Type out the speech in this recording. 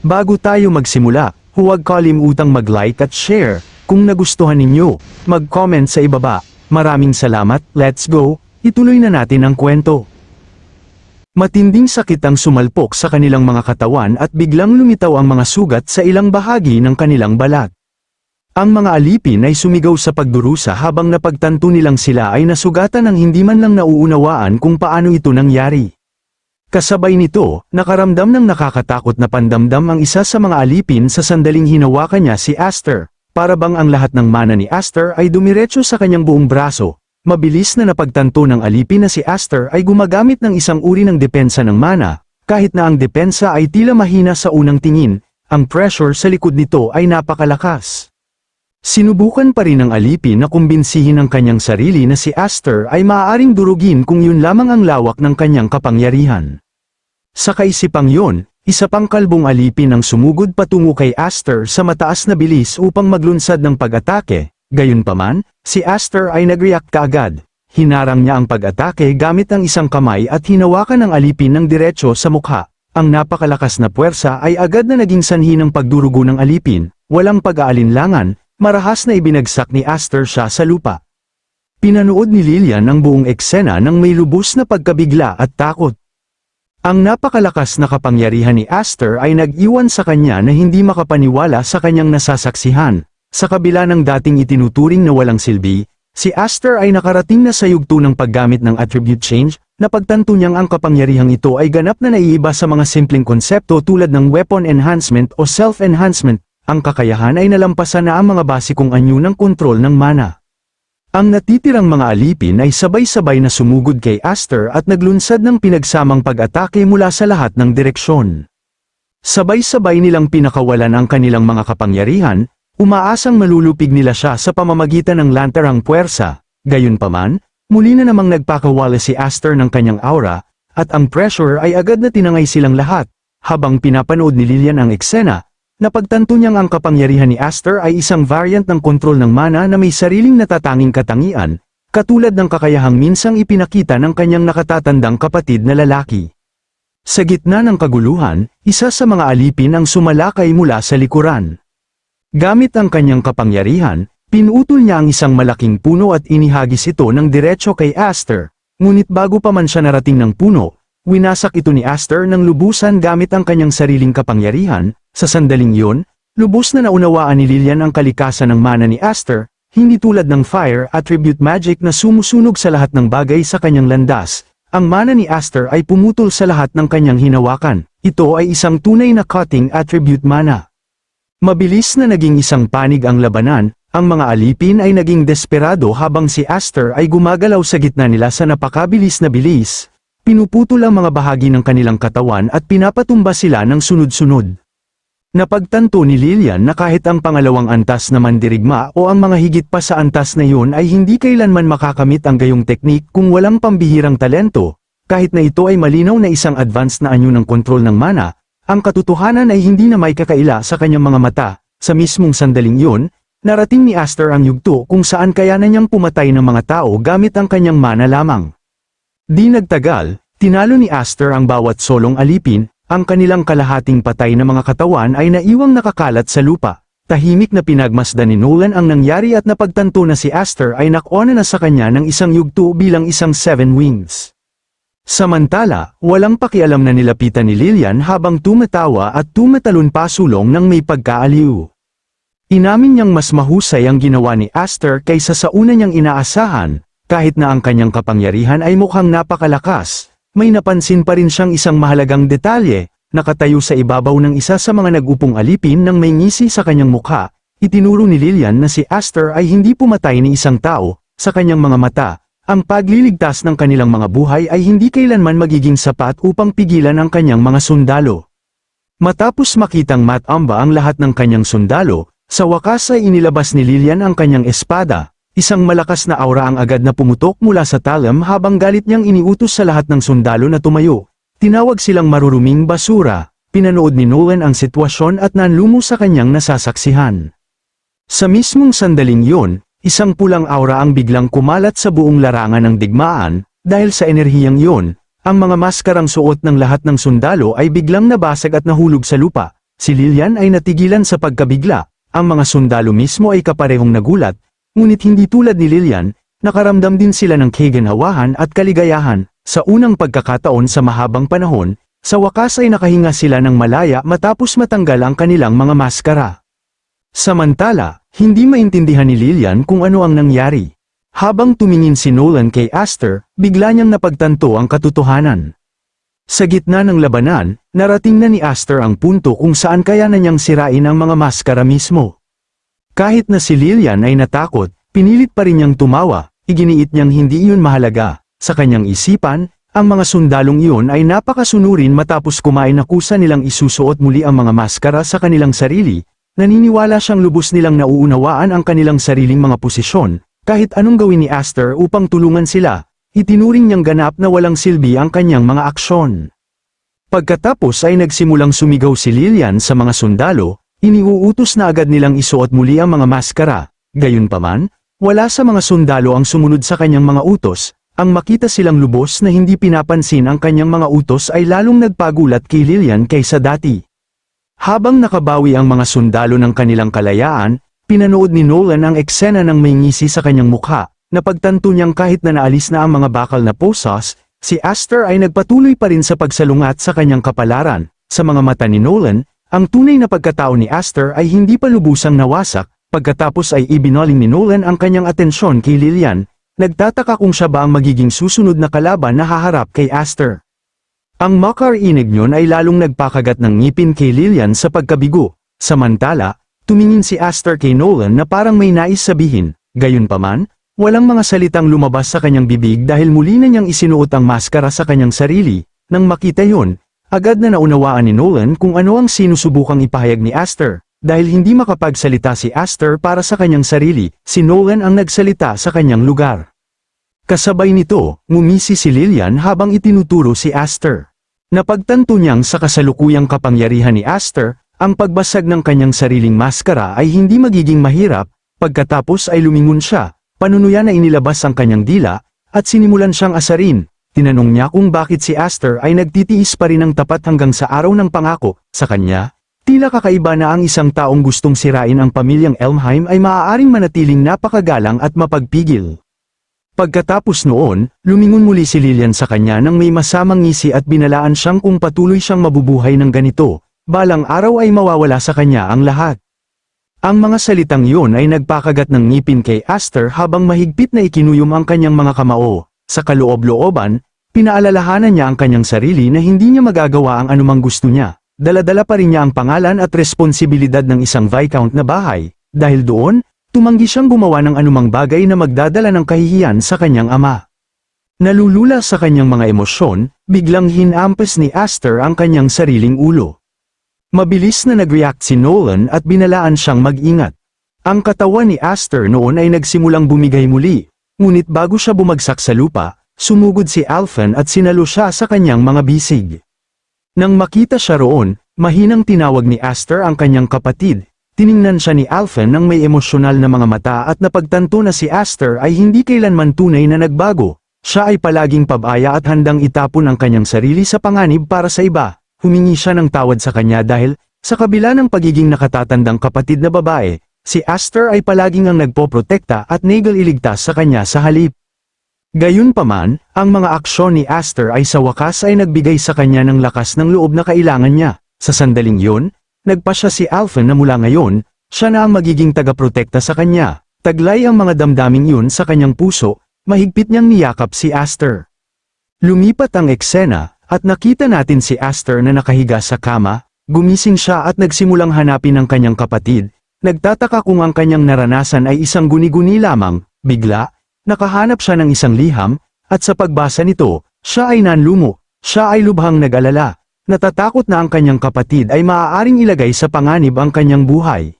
Bago tayo magsimula, huwag kalimutang mag-like at share. Kung nagustuhan ninyo, mag-comment sa ibaba. Maraming salamat, let's go, ituloy na natin ang kwento. Matinding sakit ang sumalpok sa kanilang mga katawan at biglang lumitaw ang mga sugat sa ilang bahagi ng kanilang balat. Ang mga alipin ay sumigaw sa pagdurusa habang napagtanto nilang sila ay nasugatan ng hindi man lang nauunawaan kung paano ito nangyari. Kasabay nito, nakaramdam ng nakakatakot na pandamdam ang isa sa mga alipin sa sandaling hinawakan niya si Aster. Para bang ang lahat ng mana ni Aster ay dumiretso sa kanyang buong braso. Mabilis na napagtanto ng alipin na si Aster ay gumagamit ng isang uri ng depensa ng mana. Kahit na ang depensa ay tila mahina sa unang tingin, ang pressure sa likod nito ay napakalakas. Sinubukan pa rin ng alipin na kumbinsihin ang kanyang sarili na si Aster ay maaaring durugin kung yun lamang ang lawak ng kanyang kapangyarihan. Sa kaisipang yun, isa pang kalbong alipin ang sumugod patungo kay Aster sa mataas na bilis upang maglunsad ng pag-atake. Gayunpaman, si Aster ay nag-react kaagad. Hinarang niya ang pag-atake gamit ang isang kamay at hinawakan ng alipin ng diretso sa mukha. Ang napakalakas na puwersa ay agad na naging sanhi ng pagdurugo ng alipin. Walang pag-aalinlangan, marahas na ibinagsak ni Aster siya sa lupa. Pinanood ni Lilian ang buong eksena nang may lubos na pagkabigla at takot. Ang napakalakas na kapangyarihan ni Aster ay nag-iwan sa kanya na hindi makapaniwala sa kanyang nasasaksihan. Sa kabila ng dating itinuturing na walang silbi, si Aster ay nakarating na sa yugto ng paggamit ng attribute change. Napagtanto niyang ang kapangyarihang ito ay ganap na naiiba sa mga simpleng konsepto tulad ng weapon enhancement o self-enhancement. Ang kakayahan ay nalampasan na ang mga basikong anyo ng kontrol ng mana. Ang natitirang mga alipin ay sabay-sabay na sumugod kay Aster at naglunsad ng pinagsamang pag-atake mula sa lahat ng direksyon. Sabay-sabay nilang pinakawalan ang kanilang mga kapangyarihan, umaasang malulupig nila siya sa pamamagitan ng lantarang puwersa. Gayunpaman, muli na namang nagpakawala si Aster ng kanyang aura, at ang pressure ay agad na tinangay silang lahat. Habang pinapanood ni Lilian ang eksena, napagtanto niyang ang kapangyarihan ni Aster ay isang variant ng kontrol ng mana na may sariling natatanging katangian, katulad ng kakayahang minsang ipinakita ng kanyang nakatatandang kapatid na lalaki. Sa gitna ng kaguluhan, isa sa mga alipin ang sumalakay mula sa likuran. Gamit ang kanyang kapangyarihan, pinutol niya ang isang malaking puno at inihagis ito ng diretso kay Aster. Ngunit bago pa man siya narating ng puno, winasak ito ni Aster ng lubusan gamit ang kanyang sariling kapangyarihan. Sa sandaling yun, lubos na naunawaan ni Lilian ang kalikasan ng mana ni Aster, hindi tulad ng fire attribute magic na sumusunog sa lahat ng bagay sa kanyang landas. Ang mana ni Aster ay pumutol sa lahat ng kanyang hinawakan. Ito ay isang tunay na cutting attribute mana. Mabilis na naging isang panig ang labanan, ang mga alipin ay naging desperado habang si Aster ay gumagalaw sa gitna nila sa napakabilis na bilis. Pinuputol ang mga bahagi ng kanilang katawan at pinapatumba sila ng sunod-sunod. Napagtanto ni Lilian na kahit ang pangalawang antas na mandirigma o ang mga higit pa sa antas na yun ay hindi kailanman makakamit ang gayong teknik kung walang pambihirang talento. Kahit na ito ay malinaw na isang advanced na anyo ng kontrol ng mana, ang katotohanan ay hindi na may kakaila sa kanyang mga mata. Sa mismong sandaling yun, narating ni Aster ang yugto kung saan kaya na niyang pumatay ng mga tao gamit ang kanyang mana lamang. Di nagtagal, tinalo ni Aster ang bawat solong alipin. Ang kanilang kalahating patay na mga katawan ay naiwang nakakalat sa lupa. Tahimik na pinagmasdan ni Nolan ang nangyari at napagtanto na si Aster ay nakona na sa kanya ng isang yugto bilang isang 7 wings. Samantala, walang pakialam na nilapitan ni Lilian habang tumatawa at tumatalon pasulong ng may pagkaaliw. Inamin niyang mas mahusay ang ginawa ni Aster kaysa sa una niyang inaasahan, kahit na ang kanyang kapangyarihan ay mukhang napakalakas. May napansin pa rin siyang isang mahalagang detalye, nakatayo sa ibabaw ng isa sa mga nag-upong alipin nang may ngisi sa kanyang mukha. Itinuro ni Lilian na si Aster ay hindi pumatay ni isang tao. Sa kanyang mga mata, ang pagliligtas ng kanilang mga buhay ay hindi kailanman magiging sapat upang pigilan ang kanyang mga sundalo. Matapos makitang matamba ang lahat ng kanyang sundalo, sa wakas ay inilabas ni Lilian ang kanyang espada. Isang malakas na aura ang agad na pumutok mula sa talim habang galit niyang iniutos sa lahat ng sundalo na tumayo. Tinawag silang maruruming basura. Pinanood ni Nolan ang sitwasyon at nanlumo sa kanyang nasasaksihan. Sa mismong sandaling yun, isang pulang aura ang biglang kumalat sa buong larangan ng digmaan. Dahil sa enerhiyang yun, ang mga maskarang suot ng lahat ng sundalo ay biglang nabasag at nahulog sa lupa. Si Lillian ay natigilan sa pagkabigla, ang mga sundalo mismo ay kaparehong nagulat, ngunit hindi tulad ni Lillian, nakaramdam din sila ng kaginhawahan at kaligayahan. Sa unang pagkakataon sa mahabang panahon, sa wakas ay nakahinga sila ng malaya matapos matanggal ang kanilang mga maskara. Samantala, hindi maintindihan ni Lillian kung ano ang nangyari. Habang tumingin si Nolan kay Aster, bigla niyang napagtanto ang katotohanan. Sa gitna ng labanan, narating na ni Aster ang punto kung saan kaya na niyang sirain ang mga maskara mismo. Kahit na si Lillian ay natakot, pinilit pa rin niyang tumawa, iginiit niyang hindi iyon mahalaga. Sa kanyang isipan, ang mga sundalong iyon ay napakasunurin matapos kumain na kusa nilang isusuot muli ang mga maskara sa kanilang sarili, naniniwala siyang lubos nilang nauunawaan ang kanilang sariling mga posisyon, kahit anong gawin ni Aster upang tulungan sila, itinuring niyang ganap na walang silbi ang kanyang mga aksyon. Pagkatapos ay nagsimulang sumigaw si Lillian sa mga sundalo, iniuutos na agad nilang isuot muli ang mga maskara, gayunpaman, wala sa mga sundalo ang sumunod sa kanyang mga utos. Ang makita silang lubos na hindi pinapansin ang kanyang mga utos ay lalong nagpagulat kay Lillian kaysa dati. Habang nakabawi ang mga sundalo ng kanilang kalayaan, pinanood ni Nolan ang eksena ng may ngisi sa kanyang mukha, napagtanto niyang kahit na naalis na ang mga bakal na posas, si Aster ay nagpatuloy pa rin sa pagsalungat sa kanyang kapalaran. Sa mga mata ni Nolan, ang tunay na pagkatao ni Aster ay hindi pa lubusang nawasak, pagkatapos ay ibinaling ni Nolan ang kanyang atensyon kay Lillian. Nagtataka kung siya ba ang magiging susunod na kalaban na haharap kay Aster. Ang makarinig niyon ay lalong nagpakagat ng ngipin kay Lillian sa pagkabigo. Samantala, tumingin si Aster kay Nolan na parang may nais sabihin, gayunpaman, walang mga salitang lumabas sa kanyang bibig dahil muli na niyang isinuot ang maskara sa kanyang sarili. Nang makita yon, agad na naunawaan ni Nolan kung ano ang sinusubukang ipahayag ni Aster. Dahil hindi makapagsalita si Aster para sa kanyang sarili, si Nolan ang nagsalita sa kanyang lugar. Kasabay nito, ngumisi si Lillian habang itinuturo si Aster. Napagtanto niyang sa kasalukuyang kapangyarihan ni Aster, ang pagbasag ng kanyang sariling maskara ay hindi magiging mahirap, pagkatapos ay lumingon siya, panunuyan na inilabas ang kanyang dila, at sinimulan siyang asarin. Tinanong niya kung bakit si Aster ay nagtitiis pa rin ng tapat hanggang sa araw ng pangako, sa kanya. Tila kakaiba na ang isang taong gustong sirain ang pamilyang Elmheim ay maaaring manatiling napakagalang at mapagpigil. Pagkatapos noon, lumingon muli si Lillian sa kanya nang may masamang ngisi at binalaan siyang kung patuloy siyang mabubuhay ng ganito, balang araw ay mawawala sa kanya ang lahat. Ang mga salitang iyon ay nagpakagat ng ngipin kay Aster habang mahigpit na ikinuyom ang kanyang mga kamao. Sa kaloob-looban, pinaalalahanan niya ang kanyang sarili na hindi niya magagawa ang anumang gusto niya. Dala-dala pa rin niya ang pangalan at responsibilidad ng isang Viscount na bahay, dahil doon, tumanggi siyang gumawa ng anumang bagay na magdadala ng kahihiyan sa kanyang ama. Nalulula sa kanyang mga emosyon, biglang hinampas ni Aster ang kanyang sariling ulo. Mabilis na nag-react si Nolan at binalaan siyang mag-ingat. Ang katawan ni Aster noon ay nagsimulang bumigay muli, ngunit bago siya bumagsak sa lupa, sumugod si Alphen at sinalo siya sa kanyang mga bisig. Nang makita siya roon, mahinang tinawag ni Aster ang kanyang kapatid, tiningnan siya ni Alphen nang may emosyonal na mga mata at napagtanto na si Aster ay hindi kailanman tunay na nagbago, siya ay palaging pabaya at handang itapon ang kanyang sarili sa panganib para sa iba. Humingi siya ng tawad sa kanya dahil, sa kabila ng pagiging nakatatandang kapatid na babae, si Aster ay palaging ang nagpoprotekta at nagaliligtas sa kanya sa halip. Gayunpaman, ang mga aksyon ni Aster ay sa wakas ay nagbigay sa kanya ng lakas ng loob na kailangan niya. Sa sandaling yun, nagpasya si Alphen na mula ngayon, siya na ang magiging tagaprotekta sa kanya. Taglay ang mga damdaming yun sa kanyang puso, mahigpit niyang niyakap si Aster. Lumipat ang eksena, at nakita natin si Aster na nakahiga sa kama, gumising siya at nagsimulang hanapin ang kanyang kapatid. Nagtataka kung ang kanyang naranasan ay isang guni-guni lamang, bigla, nakahanap siya ng isang liham, at sa pagbasa nito, siya ay nanlumo, siya ay lubhang nag-alala, natatakot na ang kanyang kapatid ay maaaring ilagay sa panganib ang kanyang buhay.